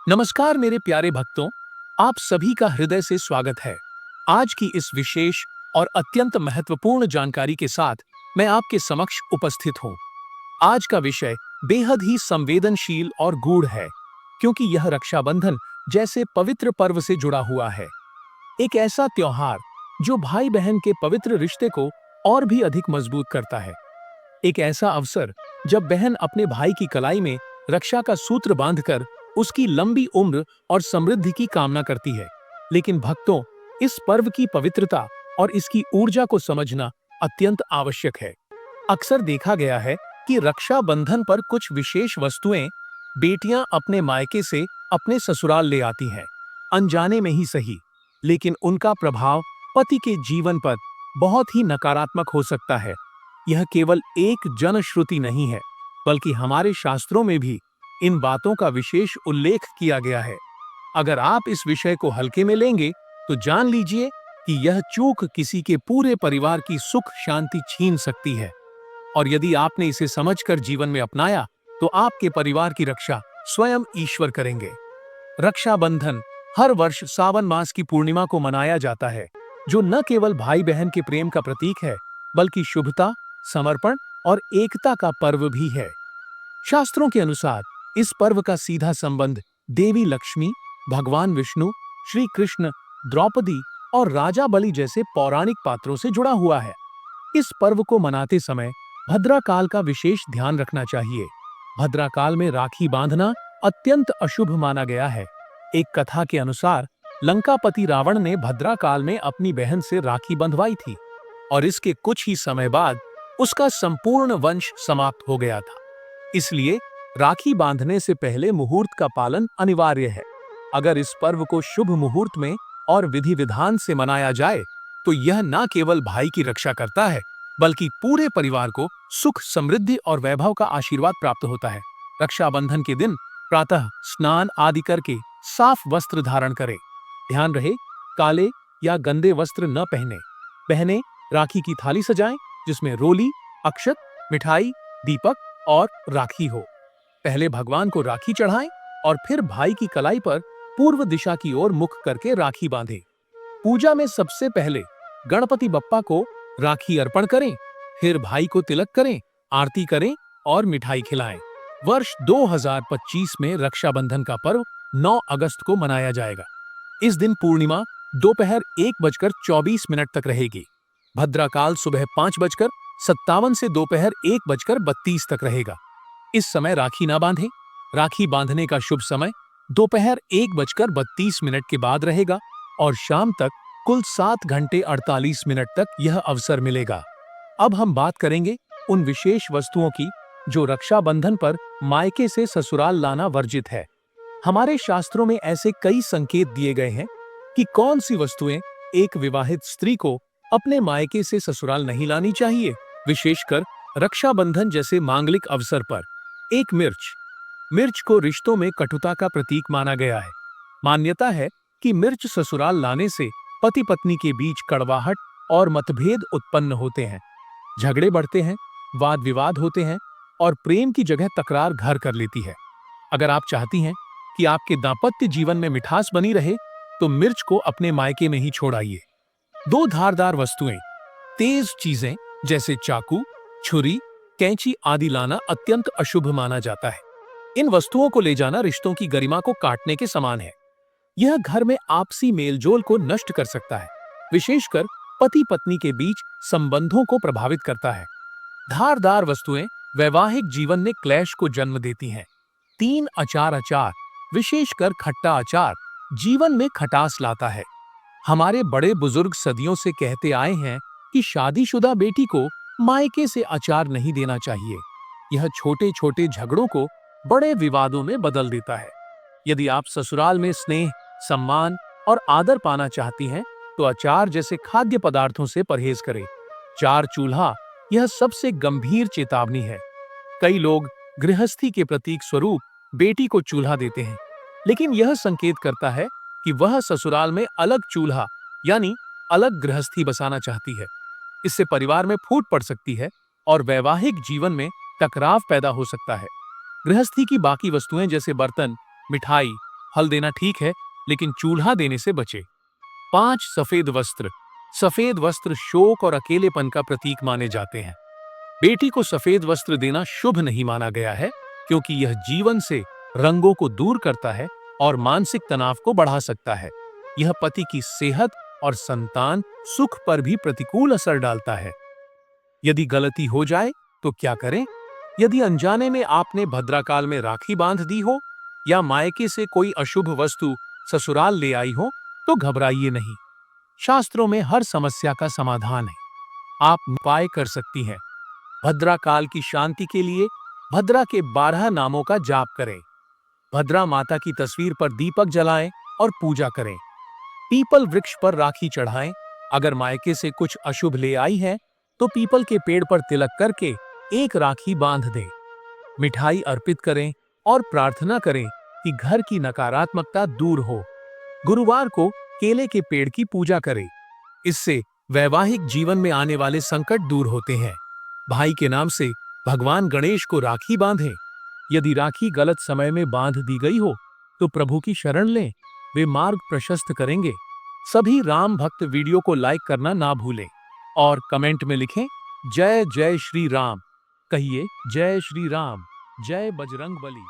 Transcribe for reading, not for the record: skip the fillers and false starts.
नमस्कार मेरे प्यारे भक्तों, आप सभी का हृदय से स्वागत है। आज की इस विशेष और अत्यंत महत्वपूर्ण जानकारी के साथ मैं आपके समक्ष उपस्थित हूँ। आज का विषय बेहद ही संवेदनशील और गूढ़ है, क्योंकि यह रक्षाबंधन जैसे पवित्र पर्व से जुड़ा हुआ है। एक ऐसा त्योहार जो भाई बहन के पवित्र रिश्ते को और भी अधिक मजबूत करता है। एक ऐसा अवसर जब बहन अपने भाई की कलाई में रक्षा का सूत्र बांधकर उसकी लंबी उम्र और समृद्धि की कामना करती है। लेकिन भक्तों, इस पर्व की पवित्रता और इसकी ऊर्जा को समझना अत्यंत आवश्यक है। अक्सर देखा गया है कि रक्षा बंधन पर कुछ विशेष वस्तुएं बेटियां अपने मायके से अपने ससुराल ले आती हैं, अनजाने में ही सही, लेकिन उनका प्रभाव पति के जीवन पर बहुत ही नकारात्मक हो सकता है। यह केवल एक जनश्रुति नहीं है, बल्कि हमारे शास्त्रों में भी इन बातों का विशेष उल्लेख किया गया है। अगर आप इस विषय को हल्के में लेंगे, तो जान लीजिए कि यह चूक किसी के पूरे परिवार की सुख शांति छीन सकती है। और यदि आपने इसे समझकर जीवन में अपनाया, तो आपके परिवार की रक्षा स्वयं ईश्वर करेंगे। रक्षाबंधन हर वर्ष सावन मास की पूर्णिमा को मनाया जाता है, जो न केवल भाई बहन के प्रेम का प्रतीक है, बल्कि शुभता, समर्पण और एकता का पर्व भी है। शास्त्रों के अनुसार इस पर्व का सीधा संबंध देवी लक्ष्मी, भगवान विष्णु, श्री कृष्ण, द्रौपदी और राजा बलि जैसे पौराणिक पात्रों से जुड़ा हुआ है। इस पर्व को मनाते समय भद्रा काल का विशेष ध्यान रखना चाहिए। भद्रा काल में राखी बांधना अत्यंत अशुभ माना गया है। एक कथा के अनुसार लंकापति रावण ने भद्रा काल में अपनी बहन से राखी बंधवाई थी, और इसके कुछ ही समय बाद उसका संपूर्ण वंश समाप्त हो गया था। इसलिए राखी बांधने से पहले मुहूर्त का पालन अनिवार्य है। अगर इस पर्व को शुभ मुहूर्त में और विधि विधान से मनाया जाए, तो यह न केवल भाई की रक्षा करता है, बल्कि पूरे परिवार को सुख, समृद्धि और वैभव का आशीर्वाद प्राप्त होता है। रक्षाबंधन के दिन प्रातः स्नान आदि करके साफ वस्त्र धारण करें। ध्यान रहे, काले या गंदे वस्त्र न पहने। बहनें राखी की थाली सजाएं, जिसमें रोली, अक्षत, मिठाई, दीपक और राखी हो। पहले भगवान को राखी चढ़ाएं और फिर भाई की कलाई पर पूर्व दिशा की ओर मुख करके राखी बांधें। पूजा में सबसे पहले गणपति बप्पा को राखी अर्पण करें, फिर भाई को तिलक करें, आरती करें और मिठाई खिलाएं। वर्ष 2025 में रक्षाबंधन का पर्व 9 अगस्त को मनाया जाएगा। इस दिन पूर्णिमा दोपहर 1:24 तक रहेगी। भद्राकाल सुबह 5:57 से दोपहर 1:32 तक रहेगा। इस समय राखी ना बांधें। राखी बांधने का शुभ समय दोपहर 1:32 के बाद रहेगा और शाम तक कुल 7 घंटे 48 मिनट तक यह अवसर मिलेगा। अब हम बात करेंगे उन विशेष वस्तुओं की जो रक्षाबंधन पर मायके से ससुराल लाना वर्जित है। हमारे शास्त्रों में ऐसे कई संकेत दिए गए हैं कि कौन सी वस्तुएं एक विवाहित स्त्री को अपने मायके से ससुराल नहीं लानी चाहिए, विशेषकर रक्षाबंधन जैसे मांगलिक अवसर पर। एक मिर्च। मिर्च को रिश्तों में कटुता का प्रतीक माना गया है। मान्यता है कि मिर्च ससुराल लाने से पति पत्नी के बीच कड़वाहट और मतभेद उत्पन्न होते हैं, झगड़े बढ़ते हैं, वाद विवाद होते हैं और प्रेम की जगह तकरार घर कर लेती है। अगर आप चाहती हैं कि आपके दाम्पत्य जीवन में मिठास बनी रहे, तो मिर्च को अपने मायके में ही छोड़ आइए। दो धारदार वस्तुएं। तेज चीजें जैसे चाकू, छुरी, कैंची आदि लाना अत्यंत अशुभ माना जाता है। इन वस्तुओं को ले जाना रिश्तों की गरिमा को काटने के समान है। यह घर में आपसी मेलजोल को नष्ट कर सकता है, विशेषकर पति पत्नी के बीच संबंधों को प्रभावित करता है। धारदार वस्तुएं वैवाहिक जीवन में क्लेश को जन्म देती हैं। 3 अचार, विशेषकर खट्टा अचार, जीवन में खटास लाता है। हमारे बड़े बुजुर्ग सदियों से कहते आए हैं कि शादीशुदा बेटी को मायके से अचार नहीं देना चाहिए। यह छोटे छोटे झगड़ों को बड़े विवादों में बदल देता है। यदि आप ससुराल में स्नेह, सम्मान और आदर पाना चाहती हैं, तो अचार जैसे खाद्य पदार्थों से परहेज करें। चार चूल्हा यह सबसे गंभीर चेतावनी है। कई लोग गृहस्थी के प्रतीक स्वरूप बेटी को चूल्हा देते हैं, लेकिन यह संकेत करता है कि वह ससुराल में अलग चूल्हा यानी अलग गृहस्थी बसाना चाहती है। इससे परिवार में फूट पड़ सकती है और वैवाहिक जीवन में टकराव पैदा हो सकता है। गृहस्थी की बाकी वस्तुएं जैसे बर्तन, मिठाई, हल देना ठीक है, लेकिन चूल्हा देने से बचे। 5 सफेद वस्त्र। सफेद वस्त्र शोक और अकेलेपन का प्रतीक माने जाते हैं। बेटी को सफेद वस्त्र देना शुभ नहीं माना गया है, क्योंकि यह जीवन से रंगों को दूर करता है और मानसिक तनाव को बढ़ा सकता है। यह पति की सेहत और संतान सुख पर भी प्रतिकूल असर डालता है। यदि गलती हो जाए तो क्या करें? यदि अनजाने में आपने भद्राकाल में राखी बांध दी हो या मायके से कोई अशुभ वस्तु ससुराल ले आई हो, तो घबराइए नहीं। शास्त्रों में हर समस्या का समाधान है। आप उपाय कर सकती हैं। भद्रा काल की शांति के लिए भद्रा के 12 नामों का जाप करें। भद्रा माता की तस्वीर पर दीपक जलाएं और पूजा करें। पीपल वृक्ष पर राखी चढ़ाएं। अगर मायके से कुछ अशुभ ले आई है, तो पीपल के पेड़ पर तिलक करके एक राखी बांध दें। मिठाई अर्पित करें और प्रार्थना करें कि घर की नकारात्मकता दूर हो। गुरुवार को केले के पेड़ की पूजा करें। इससे वैवाहिक जीवन में आने वाले संकट दूर होते हैं। भाई के नाम से भगवान गणेश को राखी बांधें। यदि राखी गलत समय में बांध दी गई हो, तो प्रभु की शरण लें, वे मार्ग प्रशस्त करेंगे। सभी राम भक्त वीडियो को लाइक करना ना भूलें और कमेंट में लिखें जय जय श्री राम। कहिए जय श्री राम, जय बजरंग बली।